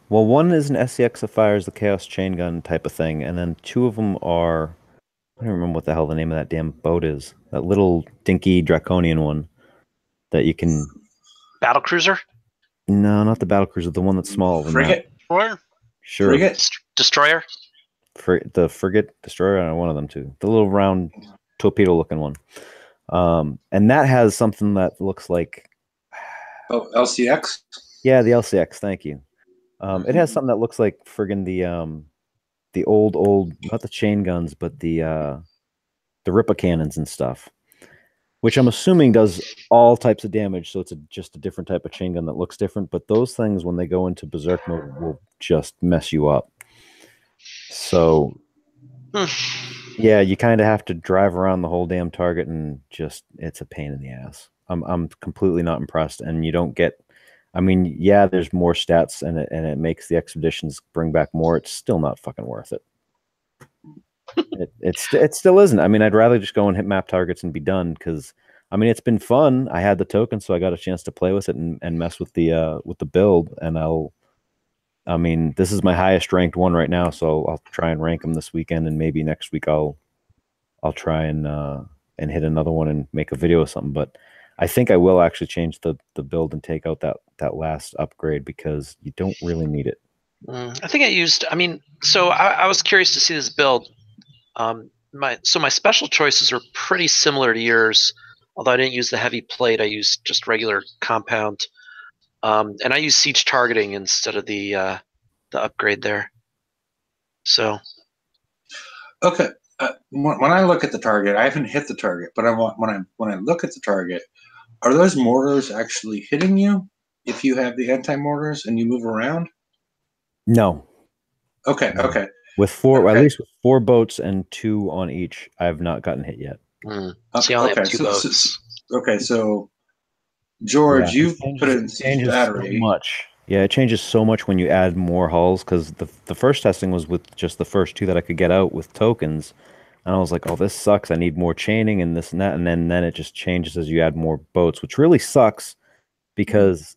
Well, one is an SCX that fires the chaos chain gun type of thing, and then 2 of them are, I don't remember what the hell the name of that damn boat is. That little dinky draconian one that you can... Battle cruiser? No, not the battle cruiser. The one that's smaller than Frigate? that. Sure. Frigate? Destroyer? The frigate, destroyer, I don't know, one of them 2. The little round torpedo-looking one. And that has something that looks like... Oh, LCX? Yeah, the LCX, thank you. It has something that looks like friggin' the old, not the chain guns, but the Ripper cannons and stuff, which I'm assuming does all types of damage. So it's just a different type of chain gun that looks different. But those things, when they go into berserk mode, will just mess you up. So yeah, you kind of have to drive around the whole damn target, and just, it's a pain in the ass. I'm completely not impressed, and you don't get... I mean, yeah, there's more stats, and it makes the expeditions bring back more. It's still not fucking worth it. It still isn't. I mean, I'd rather just go and hit map targets and be done, because, I mean, it's been fun. I had the token, so I got a chance to play with it and mess with the build. And I mean, this is my highest ranked one right now, so I'll try and rank them this weekend, and maybe next week I'll try and hit another one and make a video or something. But I think I will actually change the build and take out that last upgrade, because you don't really need it. I think so I was curious to see this build. my special choices are pretty similar to yours, although I didn't use the heavy plate. I used just regular compound, and I use siege targeting instead of the upgrade there. So, okay. When I look at the target, I haven't hit the target, but when I look at the target, are those mortars actually hitting you if you have the anti-mortars and you move around? No. Okay. No. Okay. With four, at least with 4 boats and 2 on each, I have not gotten hit yet. See, I only have 2 boats. So George, Yeah, you've put in siege battery. So much. Yeah, it changes so much when you add more hulls, because the first testing was with just the first 2 that I could get out with tokens, and I was like, oh, this sucks. I need more chaining and this and that, and then it just changes as you add more boats, which really sucks because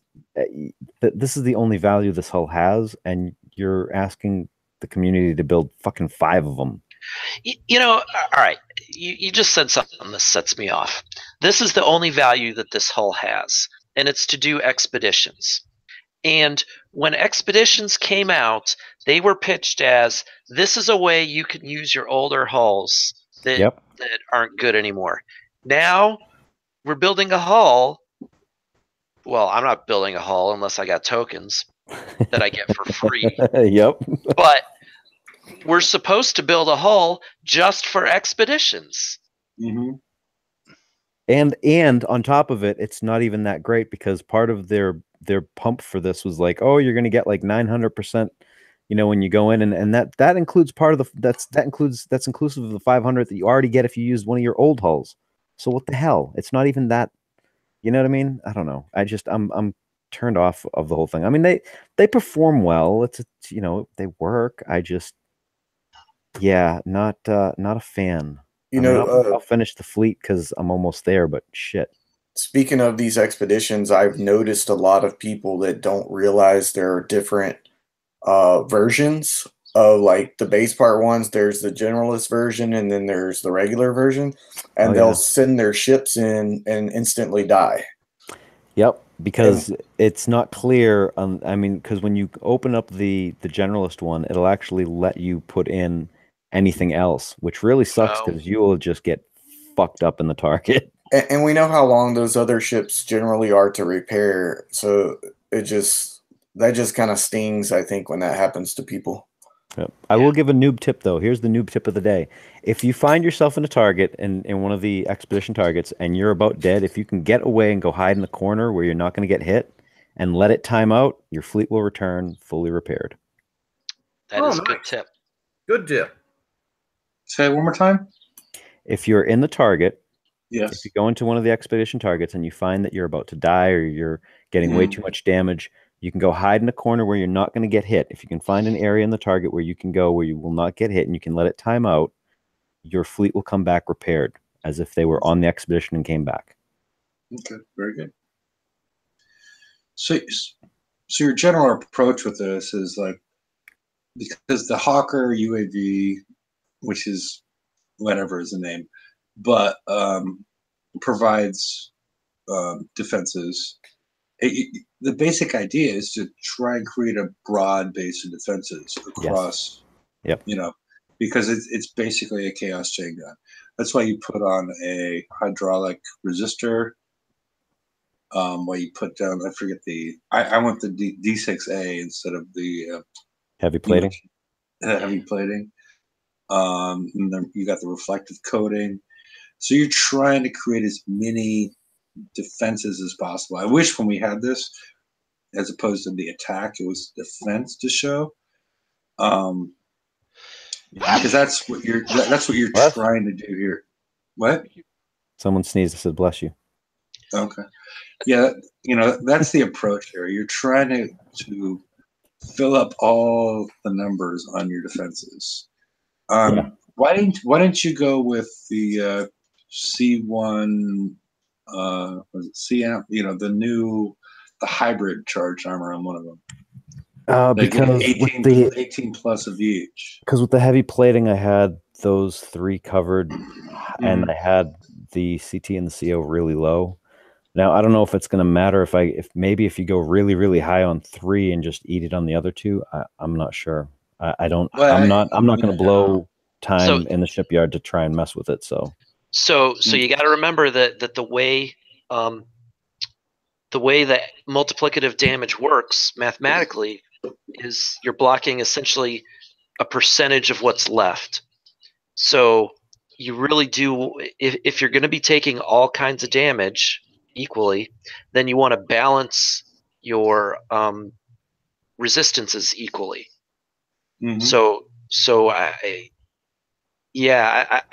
this is the only value this hull has, and you're asking the community to build fucking 5 of them. You know, all right. You just said something that sets me off. This is the only value that this hull has, and it's to do expeditions. And when expeditions came out, they were pitched as, this is a way you can use your older hulls that aren't good anymore. Now we're building a hull. Well, I'm not building a hull unless I got tokens that I get for free. Yep. But we're supposed to build a hull just for expeditions. Mm-hmm. And on top of it, it's not even that great, because part of their pump for this was like, oh, you're going to get like 900%, you know, when you go in, and that includes part of the that's inclusive of the 500 that you already get if you use one of your old hulls. So what the hell? It's not even that. You know what I mean? I don't know. I'm turned off of the whole thing. I mean, they perform well. It's you know, they work. I just not a fan. You know, I'll finish the fleet because I'm almost there, but shit. Speaking of these expeditions, I've noticed a lot of people that don't realize there are different versions of, like, the base part ones. There's the generalist version, and then there's the regular version, and they'll send their ships in and instantly die. Yep, because it's not clear. I mean, because when you open up the generalist one, it'll actually let you put in anything else, which really sucks because you will just get fucked up in the target. And we know how long those other ships generally are to repair, so that just kind of stings, I think, when that happens to people. Yep. I will give a noob tip, though. Here's the noob tip of the day. If you find yourself in a target, in one of the expedition targets, and you're about dead, if you can get away and go hide in the corner where you're not going to get hit and let it time out, your fleet will return fully repaired. That is a good tip. Good tip. Say it one more time. If you're in the target, yes. If you go into one of the expedition targets and you find that you're about to die or you're getting way too much damage, you can go hide in a corner where you're not going to get hit. If you can find an area in the target where you can go where you will not get hit and you can let it time out, your fleet will come back repaired as if they were on the expedition and came back. Okay, very good. So your general approach with this is, like, because the Hawker UAV, which is whatever is the name, but provides defenses. The basic idea is to try and create a broad base of defenses across. Yep. You know, because it's basically a chaos chain gun. That's why you put on a hydraulic resistor. Why you put down? I forget I want the D6A instead of the heavy plating. Heavy plating. And then you got the reflective coating. So you're trying to create as many defenses as possible. I wish when we had this, as opposed to the attack, it was defense to show. Because that's what you're trying to do here. What? Someone sneezed. I said, "Bless you." Okay. Yeah, you know, that's the approach here. You're trying to fill up all the numbers on your defenses. Why didn't you go with the C1? Was it CM? You know, the hybrid charged armor on one of them. Because 18 plus of each. Because with the heavy plating, I had those 3 covered, and I had the CT and the CO really low. Now I don't know if it's going to matter if you go really, really high on 3 and just eat it on the other 2. I'm not sure. I'm not going to blow time in the shipyard to try and mess with it. So you got to remember that the way that multiplicative damage works mathematically is you're blocking essentially a percentage of what's left. So you really do, if you're going to be taking all kinds of damage equally, then you want to balance your resistances equally. Mhm. So I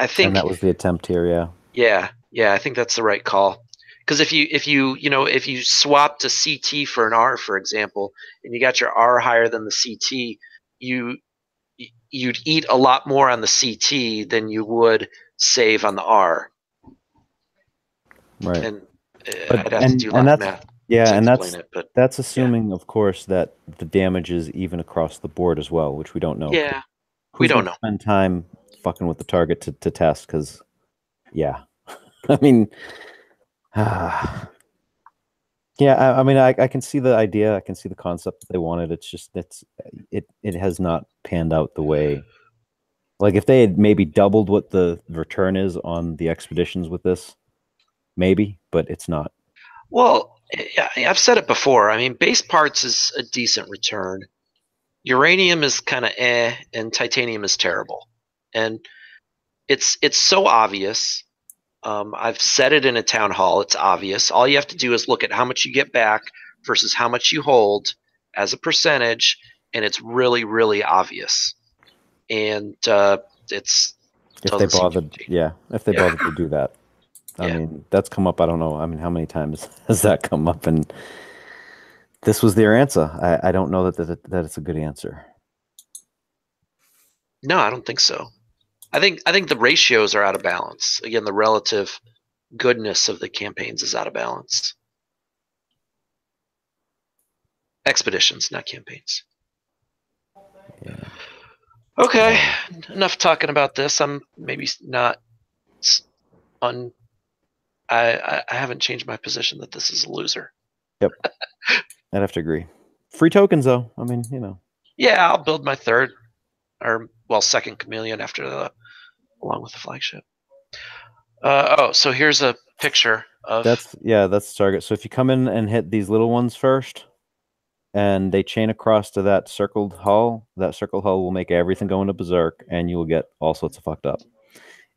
think, and that was the attempt here. yeah, I think that's the right call. Because if you swap to CT for an R, for example, and you got your R higher than the CT, you'd eat a lot more on the CT than you would save on the R. Right. And I'd have to do a lot of math. Yeah, and that's assuming, of course, that the damage is even across the board as well, which we don't know. Yeah, we don't know. Spend time fucking with the target to test, because, yeah, I mean, yeah, I mean, I can see the idea, I can see the concept that they wanted. It's just it has not panned out the way. Like, if they had maybe doubled what the return is on the expeditions with this, maybe, but it's not. Well, I've said it before. I mean, base parts is a decent return. Uranium is kind of and titanium is terrible. And it's so obvious. I've said it in a town hall. It's obvious. All you have to do is look at how much you get back versus how much you hold as a percentage, and it's really, really obvious. And it's if they bothered to do that. I mean, that's come up. I don't know. I mean, how many times has that come up? And this was their answer. I don't know that it's a good answer. No, I don't think so. I think the ratios are out of balance. Again, the relative goodness of the campaigns is out of balance. Expeditions, not campaigns. Yeah. Okay, enough talking about this. I'm maybe not I haven't changed my position that this is a loser. Yep. I'd have to agree. Free tokens, though. I mean, you know. Yeah, I'll build my second Chameleon along with the flagship. So here's a picture of... That's the target. So if you come in and hit these little ones first, and they chain across to that circled hull will make everything go into berserk, and you will get all sorts of fucked up.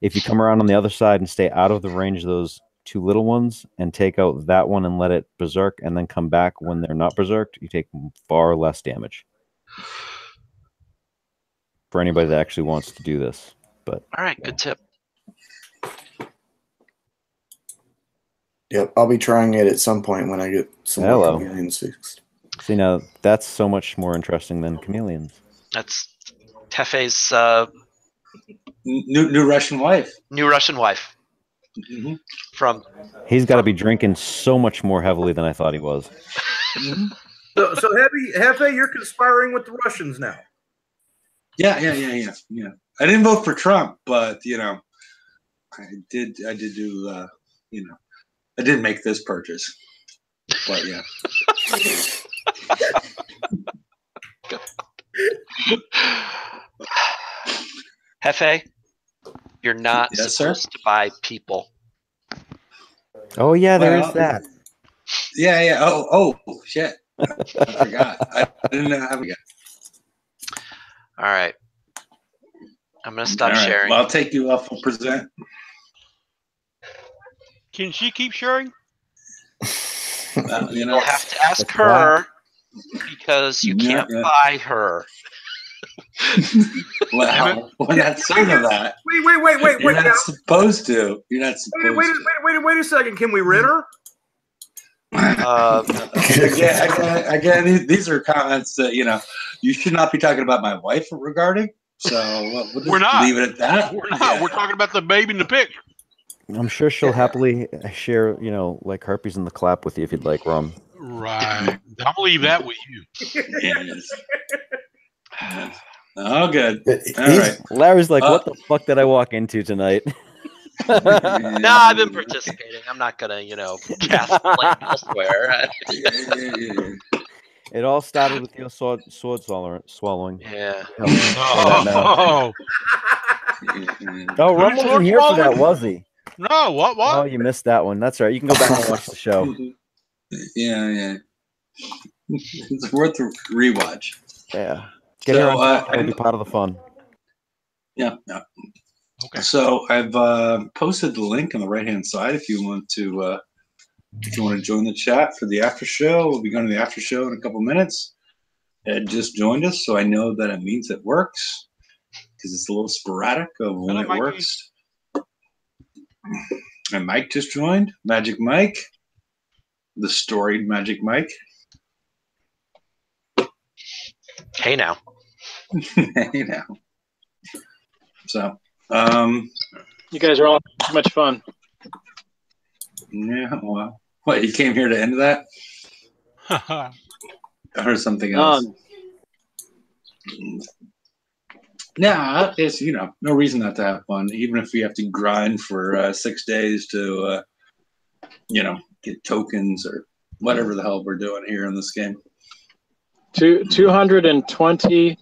If you come around on the other side and stay out of the range of those two little ones and take out that one and let it berserk and then come back when they're not berserked, you take far less damage. For anybody that actually wants to do this. But all right, good tip. Yep, I'll be trying it at some point when I get some more chameleons fixed. See, now that's so much more interesting than chameleons. That's Tefe's new Russian wife. New Russian wife. Mm-hmm. He's got to be drinking so much more heavily than I thought he was. Mm-hmm. So Hefe, you're conspiring with the Russians now. Yeah. I didn't vote for Trump, but I did do I did make this purchase. But yeah. Hefe, you're not supposed to buy people. Oh yeah, there is that. Yeah. Oh shit. I forgot. I didn't know how we got. All right. I'm gonna stop sharing. Well, I'll take you off of present. Can she keep sharing? You'll have to ask her because you can't buy her. Well, we're not saying that. Wait. You're not supposed to. You're not supposed to. Wait a second. Can we rent her? Again, these are comments that you should not be talking about my wife regarding. So we'll just leave it at that. We're not. Yeah. We're talking about the baby in the pic. I'm sure she'll happily share, like herpes in the clap with you if you'd like, Rum. Right. I'll leave that with you. Yes. Oh, good. All right. Larry's like, what the fuck did I walk into tonight? No, I've been participating. I'm not gonna, cast blame elsewhere. It all started with your sword swallowing. Yeah. Oh, Rum Who's wasn't here for that, Baldwin? was he? No, what? Oh, you missed that one. That's right. You can go back and watch the show. Yeah. It's worth a rewatch. Yeah. Get here on time. It'll be part of the fun. Yeah. Okay. So I've posted the link on the right-hand side if you want to join the chat for the after show. We'll be going to the after show in a couple minutes. Ed just joined us, so I know that it means it works because it's a little sporadic of when it works. And Mike just joined. Magic Mike, the storied Magic Mike. Hey now. Hey now. So, you guys are all too much fun. Yeah. Well, what, you came here to end that? Or something else? Nah, it's, no reason not to have fun, even if we have to grind for 6 days to, get tokens or whatever the hell we're doing here in this game. 220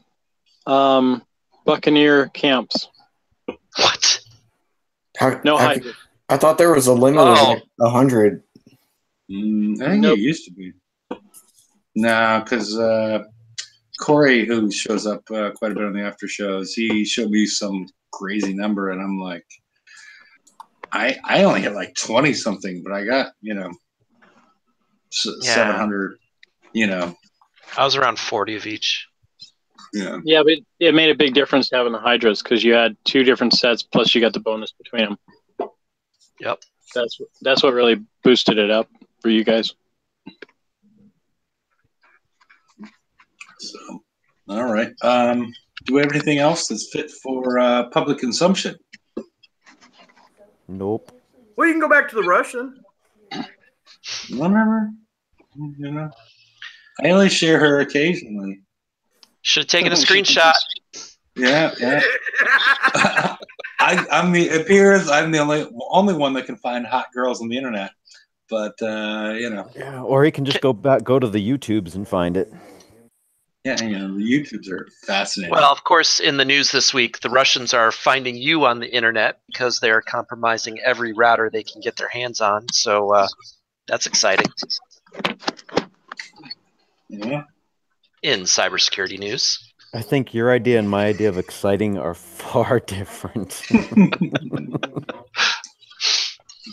Buccaneer camps. What? No Hydra. I thought there was a limit of like 100. I think it used to be. No, because Corey, who shows up quite a bit on the after shows, he showed me some crazy number, and I'm like, I only hit like 20 something, but I got 700. I was around 40 of each. Yeah, but it made a big difference having the Hydras because you had 2 different sets, plus you got the bonus between them. Yep. That's what really boosted it up for you guys. So, all right. Do we have anything else that's fit for public consumption? Nope. Well, you can go back to the Russian. Whatever. I only share her occasionally. Should have taken a screenshot. Yeah. It appears I'm the only one that can find hot girls on the internet. But Yeah, or he can just go to the YouTubes and find it. Yeah, the YouTubes are fascinating. Well, of course, in the news this week, the Russians are finding you on the internet because they are compromising every router they can get their hands on. So that's exciting. Yeah. In cybersecurity news. I think your idea and my idea of exciting are far different.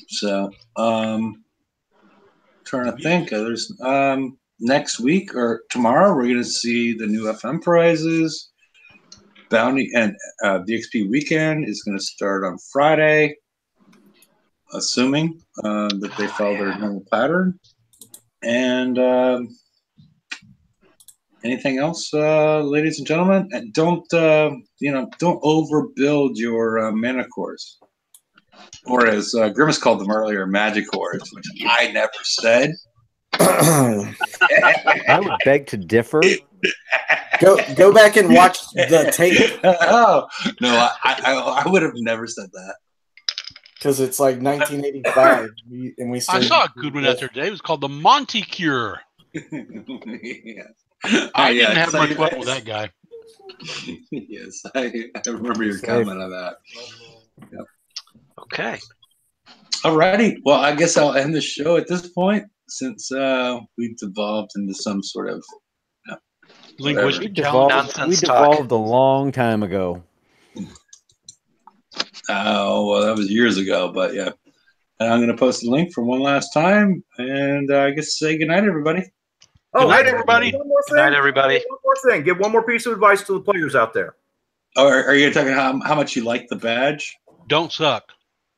So, trying to think. There's next week or tomorrow, we're going to see the new FM prizes. Bounty and the XP weekend is going to start on Friday, assuming that they follow their normal pattern. And anything else, ladies and gentlemen? And don't overbuild your Manticores, or as Grimace called them earlier, Magicores, which I never said. I would beg to differ. Go back and watch the tape. Oh no, I would have never said that. Because it's like 1985, and we. I saw a good one out there today. It was called the Manticore. Yeah. I didn't have much luck with that guy. Yes, I remember your comment on that. Yep. Okay. Alrighty. Well, I guess I'll end the show at this point since we've devolved into some sort of linguistic nonsense. We devolved a long time ago. Oh, well, that was years ago, but yeah. And I'm going to post the link for one last time, and I guess say goodnight, everybody. Oh, Good night, hey, everybody. One more thing. Good night, everybody. One more thing. Give one more piece of advice to the players out there. Oh, are you talking how much you like the badge? Don't suck.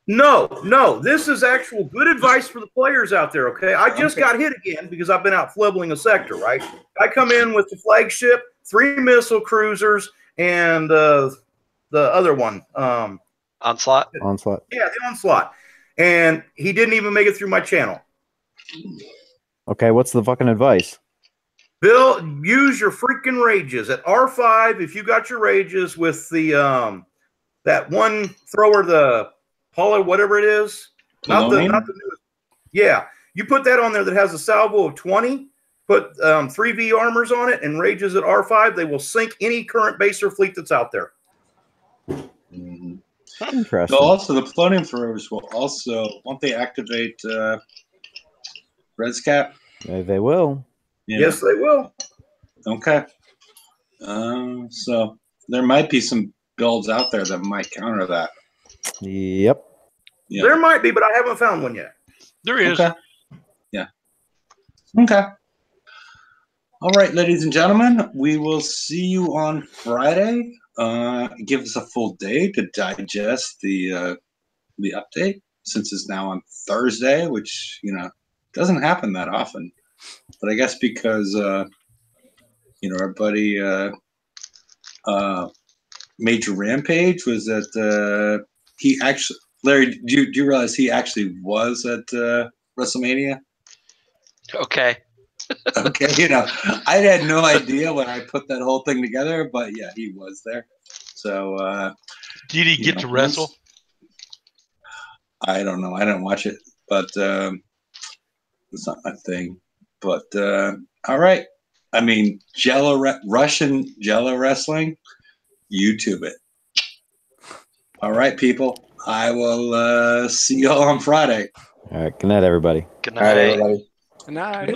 No. This is actual good advice for the players out there, okay? I just got hit again because I've been out flibbling a sector, right? I come in with the flagship, 3 missile cruisers, and the other one. Onslaught? Onslaught. Yeah, the Onslaught. And he didn't even make it through my channel. Okay, what's the fucking advice? Bill, use your freaking rages. At R5, if you got your rages with the that one thrower, the Paulo, whatever it is. Not the newest. Yeah. You put that on there that has a salvo of 20, put 3V armors on it, and rages at R5, they will sink any current baser fleet that's out there. Mm-hmm. Interesting. So also the floating throws will also, won't they activate Red's Cap? They will. Yeah. Yes, they will. Okay. So there might be some builds out there that might counter that. Yep. Yeah. There might be, but I haven't found one yet. There is. Okay. Yeah. Okay. All right, ladies and gentlemen, we will see you on Friday. Give us a full day to digest the update, since it's now on Thursday, which doesn't happen that often. But I guess because our buddy Major Rampage was at he actually, Larry, do you realize he actually was at WrestleMania? Okay. Okay, I had no idea when I put that whole thing together, but yeah, he was there. So did he get to wrestle? I don't know. I didn't watch it, but it's not my thing. But all right. I mean, Russian Jello wrestling. YouTube it. All right, people. I will see you all on Friday. All right. Good night, everybody. Good All right, night. everybody. Good night.